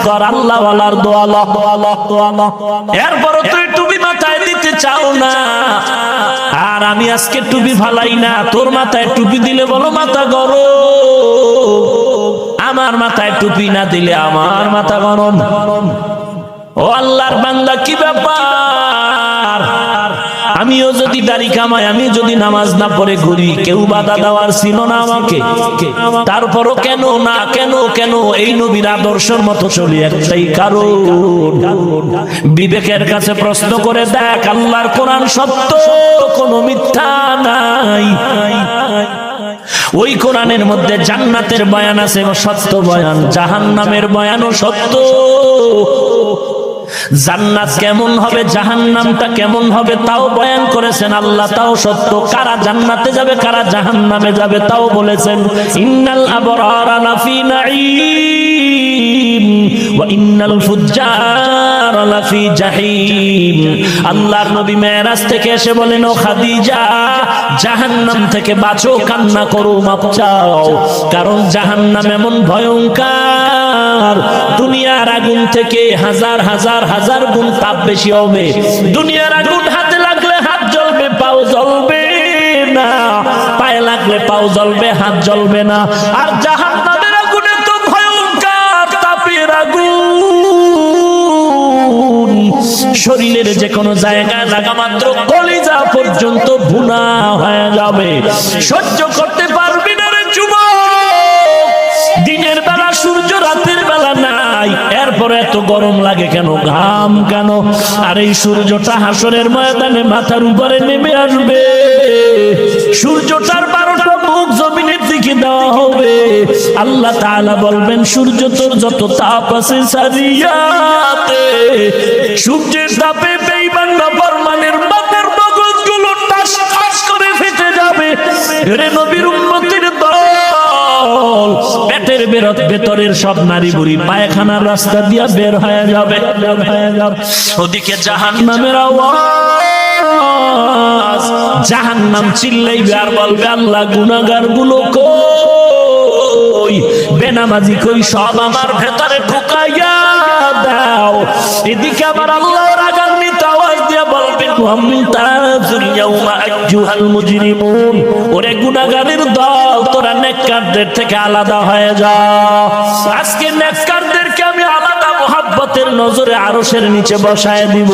কর, আল্লাহওয়ালার দোয়া ল। এরপরও তুই টুপি মাথায় দিতে চাও না, আর আমি আজকে টুপি ফালাই না, তোর মাথায় টুপি দিলে বলো মাথা গরম, আমার মাথায় টুপি না দিলে আমার মাথা গরম। ও আল্লাহর বান্দা, কি ব্যাপার? আমিও যদি দাড়ি কামাই, আমি যদি নামাজ না পড়ে ঘুরি, কেউ বাধা দেওয়ার ছিল না আমাকে। তারপরও কেন না, কেন কেন এই নবীর আদর্শের মতো চলি, একটাই কারণ, বিবেকের কাছে প্রশ্ন করে দেখ, আল্লাহর কোরআন সত্য, কোনো মিথ্যা নাই। ওই কোরআনের মধ্যে জান্নাতের বয়ান আছে, সত্য বয়ান, জাহান্নামের বয়ানও সত্য। জান্নাত কেমন হবে, জাহান্নামটা কেমন হবে তাও বয়ান করেছেন আল্লাহ, তাও সত্য। কারা জান্নাতে যাবে, কারা জাহান্নামে যাবে তাও বলেছেন। ইন্নাল আবরারা লাফি নাঈম ওয়া ইন্নাল ফুজ্জারা লাফি জাহিম। আল্লাহর নবী মেরাজ থেকে এসে বলেন, ও খাদিজা, জাহান্নাম থেকে বাঁচো, কান্না করো, মাপ চাও, কারণ জাহান্নাম এমন ভয়ঙ্কর, দুনিয়ার আগুন থেকে হাজার হাজার হাজার গুণ তাপ বেশি হবে। দুনিয়ার আগুন হাতে লাগলে হাত জ্বলবে, পাও জ্বলবে না, পায়ে লাগলে পাও জ্বলবে, হাত জ্বলবে না। আর জাহান্নামের আগুনে তো ভয়ঙ্কর তাপের আগুন, শরীরের যে কোনো জায়গায় লাগা মাত্র কলিজা পর্যন্ত ভুনা হয়ে যাবে, সহ্য করতে পারবি না রে যুবক। দিনের বেলা সূর্য, রাতের বেলা নাই, এরপরে এত গরম লাগে কেন, ঘাম কেন? আর এই সূর্যটা হাসরের ময়দানে মাথার উপরে নেমে আসবে, সূর্যটার 12টা মুখ জমিনের দিকে দেওয়া হবে। আল্লাহ তাআলা বলবেন, সূর্য তোর যত তাপ আছে সারিয়াতে, সূর্যের তাপে বেঈমান নাফরমানের মাথার মগজগুলো টাস টাস করে ফেটে যাবে। রে নবীর উম্মতের দল, পেটের ভেতরের সব নারী বুড়ি পায়খানার রাস্তা দিয়া বের হয়ে যাবে। ওদিকে জাহান্নামের আওয়াজ, জাহান্নাম চিল্লাইবে আর বলবে, আল্লাহ গুনাহগার গুলো কই, বেনামাজি কই, সব আমার ভেতরে ঢুকাইয়া দাও। এদিকে আমার আল্লাহ রাগান্বিত আওয়াজ দিয়া বলবেন, মুমতাজুল ইয়াউমা আইয়ুহাল মুজরিমুন, ওরে গুনাহগারের দল, তোরা নেককারদের থেকে আলাদা হয়ে যা। আজকে নেককারদেরকে আমি আলাদা মুহাব্বতের নজরে আরশের নিচে বসায় দিব।